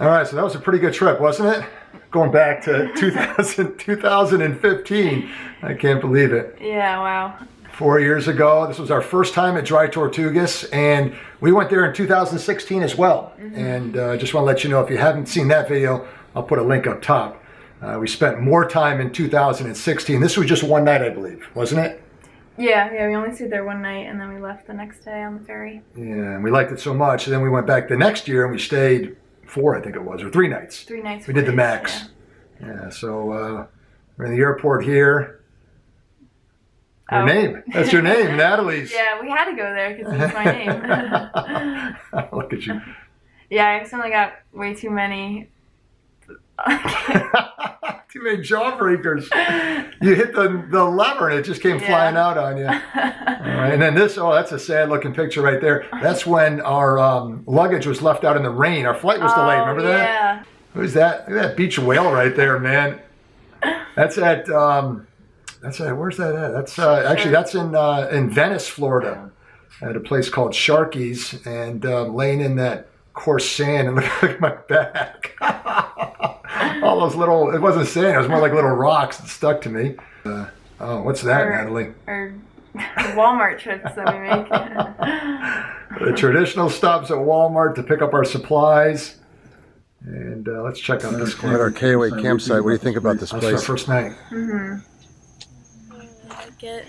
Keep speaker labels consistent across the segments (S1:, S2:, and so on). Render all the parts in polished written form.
S1: All right, so that was a pretty good trip, wasn't it? Going back to 2015. I can't believe it.
S2: Yeah, wow.
S1: 4 years ago. This was our first time at Dry Tortugas, and we went there in 2016 as well. And I just want to let you know, if you haven't seen that video, I'll put a link up top. We spent more time in 2016. This was just one night, I believe, wasn't it?
S2: Yeah, we only stayed there one night, and then we left the next day on the ferry.
S1: Yeah, and we liked it so much. And then we went back the next year, and we stayed 4, I think it was, or 3 nights.
S2: 3 nights.
S1: We did the max. Yeah, so we're in the airport here. Your name. That's your name, Natalie's.
S2: Yeah, we had to go there because it's my name.
S1: Look at you.
S2: Yeah, I accidentally got way too many.
S1: Too many jawbreakers. You hit the lever and it just came flying out on you. All right, and then this, that's a sad looking picture right there. That's when our luggage was left out in the rain. Our flight was delayed. Remember that?
S2: Yeah.
S1: Who's that? Look at that beach whale right there, man. That's at, where's that at? That's actually, that's in Venice, Florida, at a place called Sharky's, and laying in that coarse sand, and look at my back. All those little, it wasn't sand, it was more like little rocks that stuck to me. What's that, Natalie?
S2: Our Walmart trips that we make.
S1: The traditional stops at Walmart to pick up our supplies. And let's check out this
S3: We're at our KOA campsite. What do you think about this place?
S1: That's our first night.
S2: It.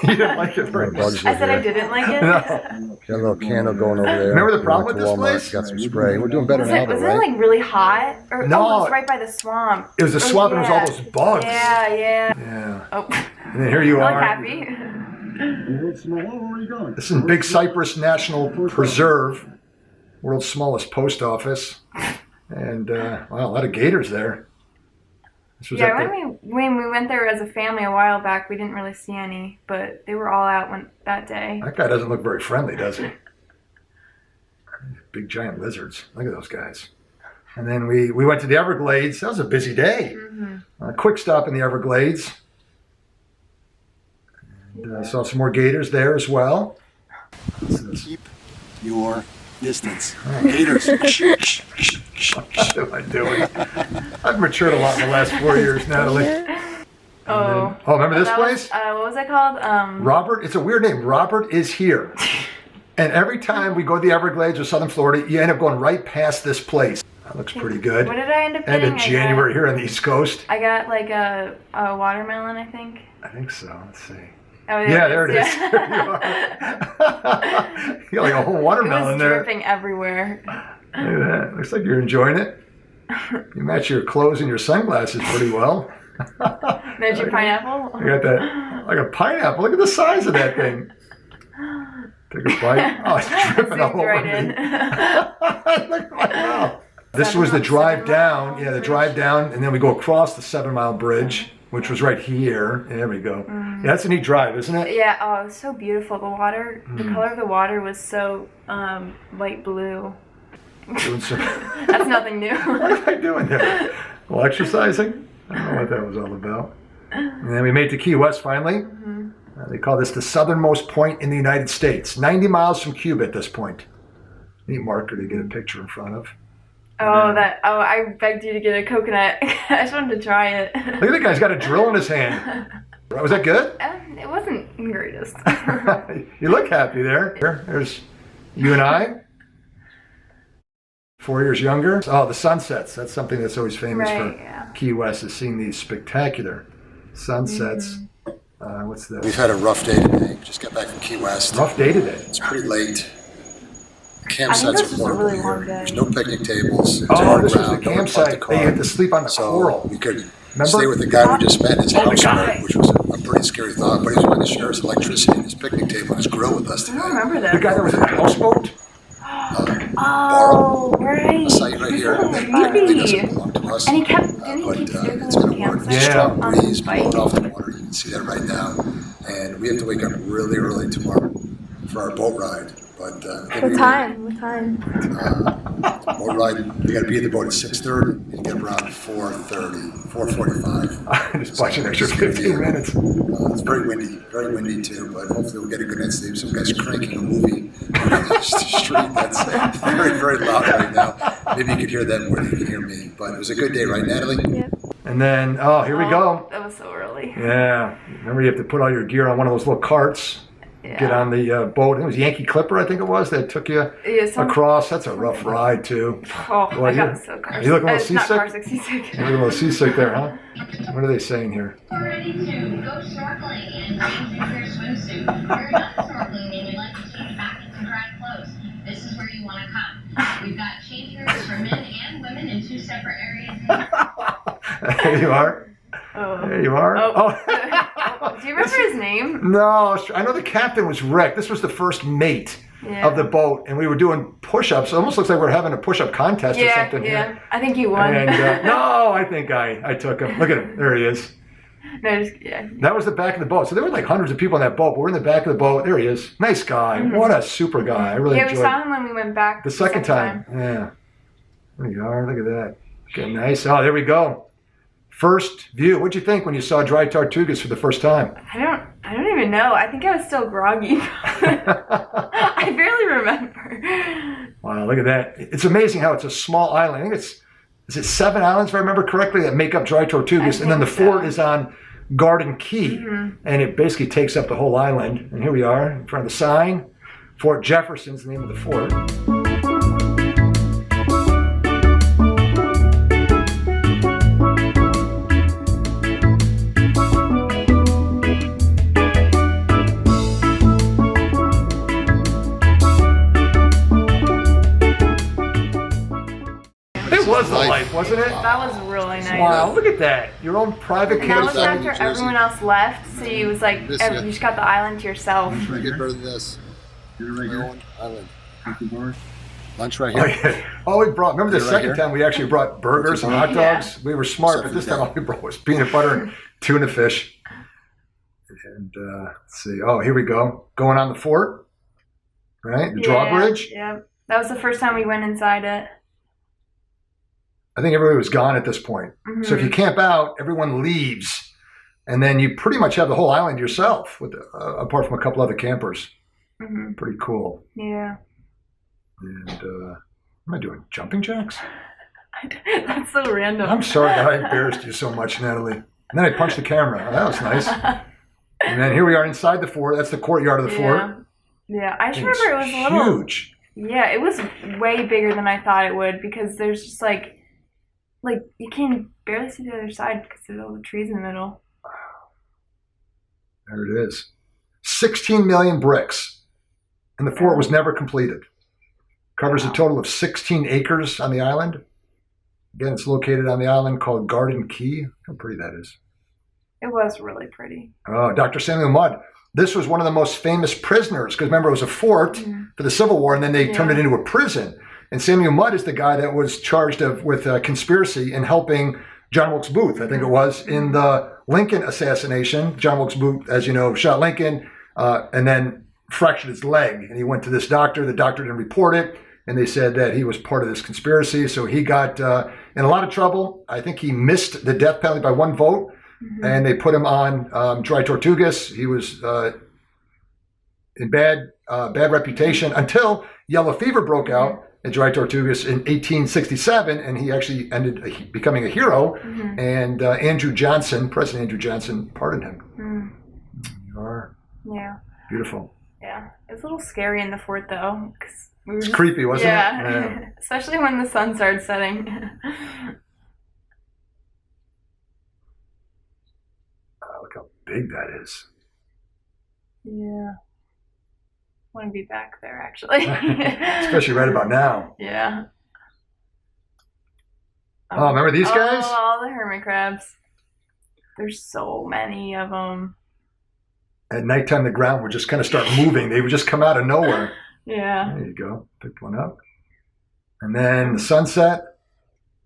S1: You didn't like it very much.
S2: I said I didn't like it?
S1: No.
S3: Got a little candle going over there.
S1: Remember the problem with this
S3: Walmart,
S1: place?
S3: Got some spray. We're doing better now, though,
S2: Was
S3: right?
S2: it like really hot? Or,
S1: No.
S2: it was right by the swamp.
S1: It was a swamp and it was all those bugs.
S2: Yeah.
S1: Yeah.
S2: Oh.
S1: And then here you
S2: I
S1: are.
S2: look happy.
S1: This is Big Cypress National Preserve, world's smallest post office. And, wow, a lot of gators there. This was
S2: when we went there as a family a while back, we didn't really see any, but they were all out that day.
S1: That guy doesn't look very friendly, does he? Big giant lizards. Look at those guys. And then we went to the Everglades. That was a busy day. Quick stop in the Everglades. And saw some more gators there as well.
S4: Keep your distance. Gators.
S1: What am I doing? I've matured a lot in the last 4 years, Natalie. Remember this place?
S2: What was it called?
S1: Robert. It's a weird name. Robert is here. And every time we go to the Everglades or Southern Florida, you end up going right past this place. That looks pretty good.
S2: What did I end up getting?
S1: End of January here on the East Coast.
S2: I got like a watermelon, I think.
S1: I think so. Let's see.
S2: Oh,
S1: Yeah, there it is.
S2: Yeah.
S1: You got like a whole watermelon there.
S2: It was dripping everywhere.
S1: Look at that. Looks like you're enjoying it. You match your clothes and your sunglasses pretty well.
S2: There's your pineapple.
S1: You got that, like a pineapple. Look at the size of that thing. Take a bite. Oh, it's dripping all over me. Look at my mouth. This was the drive down. Yeah, the drive down, and then we go across the 7 Mile Bridge, which was right here. There we go. Yeah, that's a neat drive, isn't it?
S2: Yeah. Oh, it was so beautiful. The water, the color of the water was so light blue. That's nothing new.
S1: What am I doing there? Well, exercising? I don't know what that was all about. And then we made it to Key West finally. They call this the southernmost point in the United States. 90 miles from Cuba at this point. Neat marker to get a picture in front of.
S2: I begged you to get a coconut. I just wanted to try it.
S1: Look at that guy's got a drill in his hand. Was that good?
S2: It wasn't the greatest.
S1: You look happy there. There's you and I. 4 years younger. Oh, the sunsets. That's something that's always famous for Key West, is seeing these spectacular sunsets. What's this?
S4: We've had a rough day today. Just got back from Key West.
S1: Rough day today.
S4: It's pretty late. The campsites are horrible
S2: really
S4: here.
S2: long day.
S4: There's no picnic tables. It's
S1: Oh,
S4: hard
S1: this was
S4: ground.
S1: the
S4: No one parked
S1: campsite. They had to sleep on the coral.
S4: So we could
S1: Remember?
S4: stay with the guy we just met in his house,
S2: guy.
S4: which was a pretty scary thought. But he was willing to share his electricity and his picnic table and his grill with us
S2: I
S4: today.
S2: don't remember that.
S1: The guy that was in the houseboat?
S2: Oh, right.
S4: The site right here that technically doesn't belong to us.
S2: And he kept,
S4: But
S2: didn't he keep
S4: it's going to work.
S2: campsite?
S4: Strong
S2: On
S4: breeze
S2: the bike?
S4: blowing off the water. You can see that right now. And we have to wake up really early tomorrow for our boat ride. But
S2: What time?
S4: boat ride, you got to be at the boat at 6:30. You get up around 4:30, 4:45.
S1: Just watch an extra 15 minutes.
S4: It's very windy too. But hopefully we'll get a good night's sleep. Some guy's cranking a movie on the street that's very, very loud right now. Maybe you could hear them more than you can hear me. But it was a good day, right, Natalie?
S2: Yep.
S1: And then, here we go.
S2: That was so early.
S1: Yeah. Remember, you have to put all your gear on one of those little carts.
S2: Yeah.
S1: Get on the boat. It was Yankee Clipper, I think it was, that took you across. That's a rough ride, too.
S2: Oh,
S1: Boy,
S2: I got so car
S1: you looking a little
S2: not
S1: seasick?
S2: car sick, seasick.
S1: You're a little seasick there, huh? What are they saying here?
S5: We're ready to go snorkeling and change into your swimsuit. If you're not snorkeling and you'd like to change back into dry clothes, this is where you want to come. We've got change rooms for men and women in 2 separate areas.
S1: There you are.
S2: Oh.
S1: There you are.
S2: Oh. Do you remember his name?
S1: No, I know the captain was Rick. This was the first mate of the boat, and we were doing push-ups. It almost looks like we're having a push-up contest or something.
S2: Yeah, I think you won.
S1: And, no, I think I took him. Look at him. There he is.
S2: No,
S1: That was the back of the boat. So there were like hundreds of people in that boat, but we're in the back of the boat. There he is. Nice guy.
S2: Mm-hmm.
S1: What a super guy. I really enjoyed
S2: we saw him when we went back.
S1: the second time. Yeah. There you are. Look at that. Okay, nice. Oh, there we go. First view. What'd you think when you saw Dry Tortugas for the first time?
S2: I don't even know. I think I was still groggy. I barely remember.
S1: Wow, look at that. It's amazing how it's a small island. I think is it 7 islands, if I remember correctly, that make up Dry Tortugas? And then the fort is on Garden Key.
S2: Mm-hmm.
S1: And it basically takes up the whole island. And here we are in front of the sign. Fort Jefferson's the name of the fort. It was the life, wasn't it?
S2: That was really nice.
S1: Wow, look at that. Your own private
S2: And that was
S1: campsite.
S2: after everyone else left, so you was like, you just got the island to yourself.
S4: I get better than this.
S6: Get it right
S4: My
S6: here.
S4: own island.
S6: Coffee bar.
S4: Lunch right
S1: Oh,
S4: here.
S1: yeah. All we brought, remember the
S4: Right
S1: second
S4: here?
S1: time we actually brought burgers and hot dogs? We were smart, but this time all we brought was peanut butter and tuna fish. And let's see. Oh, here we go. Going on the fort, right? The drawbridge.
S2: Yeah, that was the first time we went inside it.
S1: I think everybody was gone at this point.
S2: Mm-hmm.
S1: So if you camp out, everyone leaves. And then you pretty much have the whole island yourself, with apart from a couple other campers.
S2: Mm-hmm.
S1: Pretty cool.
S2: Yeah.
S1: And what am I doing? Jumping jacks?
S2: That's so random.
S1: I'm sorry that I embarrassed you so much, Natalie. And then I punched the camera. Oh, that was nice. And then here we are inside the fort. That's the courtyard of the fort.
S2: Yeah, I just
S1: It's
S2: remember it was a little
S1: huge.
S2: Yeah, it was way bigger than I thought it would because there's just like you can barely see the other side because there's all the trees in the middle.
S1: There it is. 16 million bricks. And the fort was never completed. Covers a total of 16 acres on the island. Again, it's located on the island called Garden Key. How pretty that is.
S2: It was really pretty.
S1: Oh, Dr. Samuel Mudd. This was one of the most famous prisoners because remember, it was a fort for the Civil War, and then they turned it into a prison. And Samuel Mudd is the guy that was charged with conspiracy and helping John Wilkes Booth, I think it was, in the Lincoln assassination. John Wilkes Booth, as you know, shot Lincoln and then fractured his leg. And he went to this doctor. The doctor didn't report it. And they said that he was part of this conspiracy. So he got in a lot of trouble. I think he missed the death penalty by 1 vote. And they put him on Dry Tortugas. He was in bad reputation until yellow fever broke out at Dry Tortugas in 1867, and he actually ended becoming a hero. And Andrew Johnson, President Andrew Johnson, pardoned him. You are beautiful.
S2: Yeah, it was a little scary in the fort though, because we were
S1: It's creepy, wasn't it?
S2: Yeah, especially when the sun started setting.
S1: Look how big that is.
S2: Yeah. I want to be back there, actually.
S1: Especially right about now.
S2: Yeah.
S1: Oh, remember these guys?
S2: Oh, all the hermit crabs. There's so many of them.
S1: At nighttime, the ground would just kind of start moving. They would just come out of nowhere.
S2: Yeah.
S1: There you go. Picked one up. And then the sunset.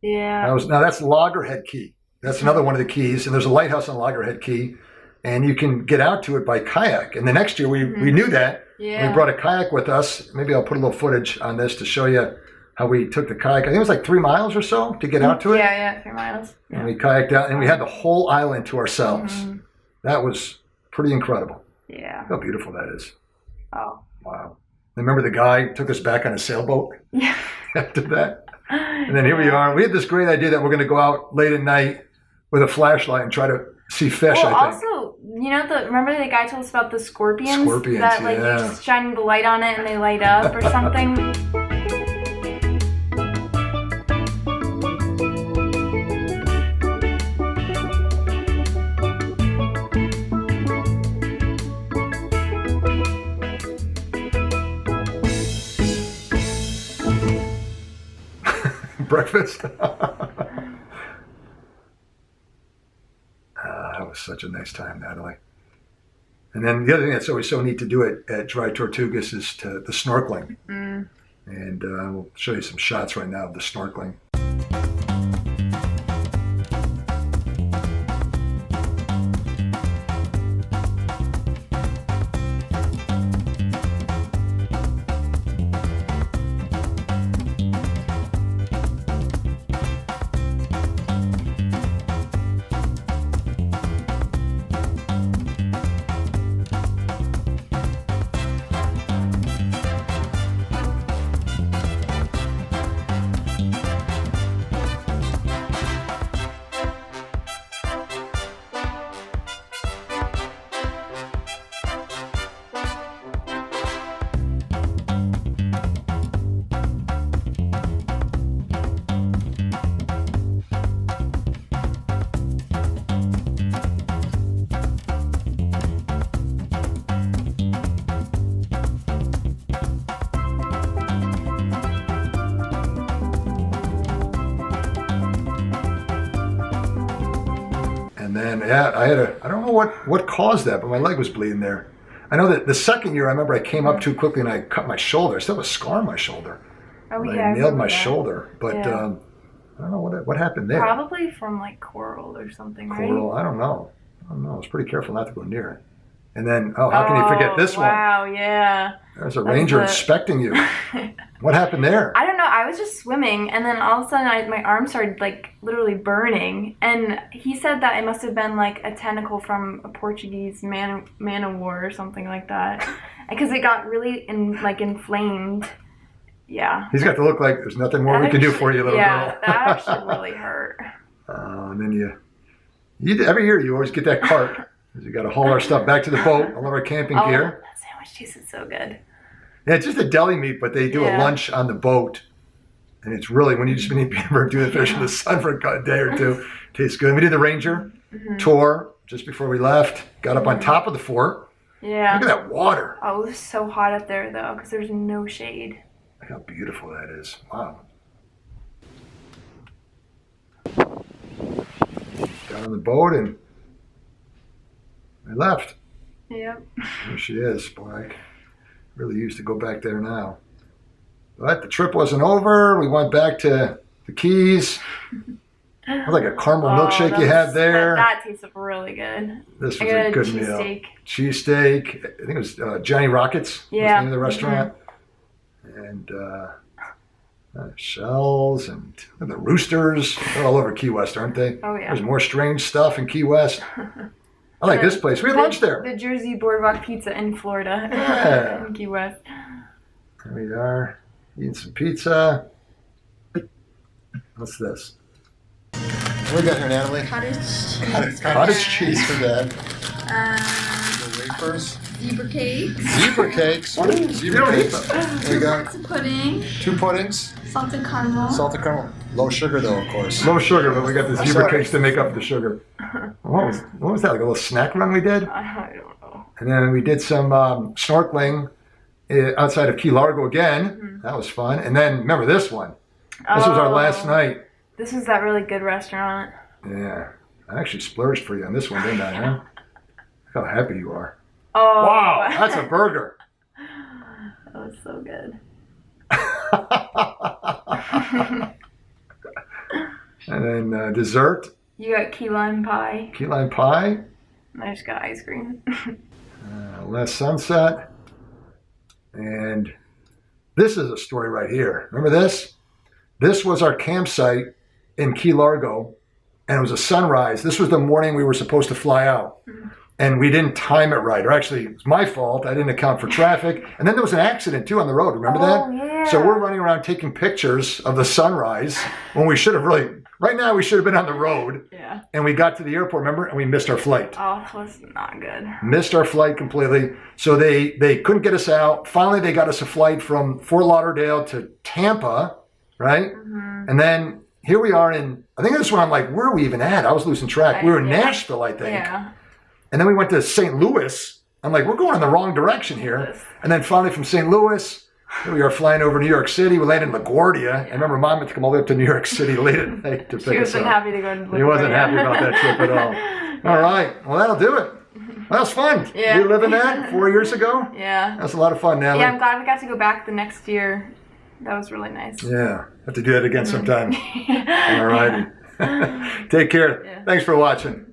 S2: Yeah.
S1: That's Loggerhead Key. That's another one of the keys. And there's a lighthouse on Loggerhead Key. And you can get out to it by kayak. And the next year, we knew that
S2: Yeah.
S1: We brought a kayak with us. Maybe I'll put a little footage on this to show you how we took the kayak. I think it was like 3 miles or so to get out to it.
S2: Yeah, 3 miles.
S1: And we kayaked out, and we had the whole island to ourselves.
S2: Mm-hmm.
S1: That was pretty incredible.
S2: Yeah.
S1: How beautiful that is.
S2: Oh.
S1: Wow. Remember the guy took us back on a sailboat
S2: Yeah.
S1: after that? And then here we are. We had this great idea that we're going to go out late at night with a flashlight and try to see fish,
S2: Well,
S1: I think.
S2: also, remember the guy told us about the scorpions?
S1: Scorpions,
S2: that like
S1: yeah.
S2: you're just shining the light on it and they light up or something.
S1: Breakfast. That was such a nice time, Natalie. And then the other thing that's always so neat to do at Dry Tortugas is the snorkeling.
S2: Mm.
S1: And we'll show you some shots right now of the snorkeling. And then, yeah, I don't know what caused that, but my leg was bleeding there. I know that the second year, I remember I came up too quickly and I cut my shoulder. I still have a scar on my shoulder.
S2: Oh,
S1: And
S2: yeah.
S1: I nailed
S2: remember
S1: my
S2: that.
S1: shoulder, but
S2: Yeah.
S1: I don't know what happened there.
S2: Probably from like coral or something,
S1: Coral,
S2: right?
S1: I don't know. I was pretty careful not to go near it. And then, how can you forget this one?
S2: Wow, yeah.
S1: There's a ranger
S2: the-
S1: inspecting you. What happened there?
S2: I don't know. I was just swimming, and then all of a sudden, my arm started like literally burning. And he said that it must have been like a tentacle from a Portuguese man of war or something like that, because it got really inflamed. Yeah.
S1: He's got to look like there's nothing more we can do for you, little
S2: yeah,
S1: girl.
S2: that actually really hurt.
S1: And then you every year you always get that cart. 'Cause you got to haul our stuff back to the boat, all of our camping
S2: Oh,
S1: gear.
S2: that sandwich tasted so good.
S1: Yeah, it's just a deli meat, but they do a
S2: Yeah.
S1: lunch on the boat. And it's really, when you just been doing the fish in the sun for a day or two, tastes good. We did the ranger tour just before we left. Got up on top of the fort.
S2: Yeah.
S1: Look at that water.
S2: Oh, it was so hot up there though, because there's no shade.
S1: Look how beautiful that is. Wow. Got on the boat and I left.
S2: Yep.
S1: There she is. Boy, I really used to go back there now. But the trip wasn't over. We went back to the Keys. It was like a caramel milkshake you had there.
S2: That tasted really good.
S1: This
S2: I
S1: was
S2: got
S1: a
S2: a
S1: good meal.
S2: cheesesteak.
S1: Cheesesteak. I think it was Johnny Rockets. Was
S2: Yeah.
S1: the name of the restaurant. And shells and the roosters. They're all over Key West, aren't they?
S2: Oh, yeah.
S1: There's more strange stuff in Key West. I like this place. We had lunch there.
S2: The Jersey Boardwalk Pizza in Florida.
S1: Yeah.
S2: In Key West.
S1: Here we are, eating some pizza. What's this? What we got here, Natalie? Cottage cheese for Dad. The wafers.
S6: Zebra cakes,
S3: Zebra cakes.
S1: Zebra cakes.
S3: There you go.
S6: some pudding,
S3: 2 puddings.
S6: salted caramel.
S3: Salted caramel. Low sugar though, of course.
S1: No sugar, but we got the zebra
S3: sorry.
S1: cakes to make up the sugar. What was that? Like a little snack run we did?
S2: I don't know.
S1: And then we did some snorkeling outside of Key Largo again. That was fun. And then remember this one. This was our last night.
S2: This was that really good restaurant.
S1: Yeah. I actually splurged for you on this one, didn't I, huh? Look how happy you are.
S2: Oh.
S1: Wow, that's a burger.
S2: That was so good.
S1: And then dessert,
S2: You got key lime pie.
S1: key lime pie,
S2: I just got ice cream.
S1: last sunset. And this is a story right here. Remember this? This was our campsite in Key Largo, and it was a sunrise. This was the morning we were supposed to fly out. And we didn't time it right. Or actually, it's my fault. I didn't account for traffic. And then there was an accident, too, on the road. Remember that?
S2: Yeah.
S1: So we're running around taking pictures of the sunrise when we should have really... Right now, we should have been on the road.
S2: Yeah.
S1: And we got to the airport, remember? And we missed our flight.
S2: Oh, it was not good.
S1: Missed our flight completely. So they couldn't get us out. Finally, they got us a flight from Fort Lauderdale to Tampa, right?
S2: Mm-hmm.
S1: And then here we are in... I think this one, I'm like, where are we even at? I was losing track. We were in
S2: Yeah.
S1: Nashville, I think.
S2: Yeah.
S1: And then we went to St. Louis. I'm like, we're going in the wrong direction here. And then finally from St. Louis, here we are flying over New York City. We landed in LaGuardia. I remember Mom had to come all the way up to New York City late at night to pick
S2: She
S1: us
S2: wasn't
S1: up.
S2: happy to go to
S1: He wasn't happy about that trip at all. All right. Well, that'll do it. That was fun.
S2: Yeah.
S1: You living that 4 years ago?
S2: Yeah.
S1: That's a lot of fun, Natalie.
S2: Yeah, I'm glad we got to go back the next year. That was really nice.
S1: Yeah. Have to do that again sometime.
S2: Mm-hmm.
S1: All righty. Take care.
S2: Yeah.
S1: Thanks for watching.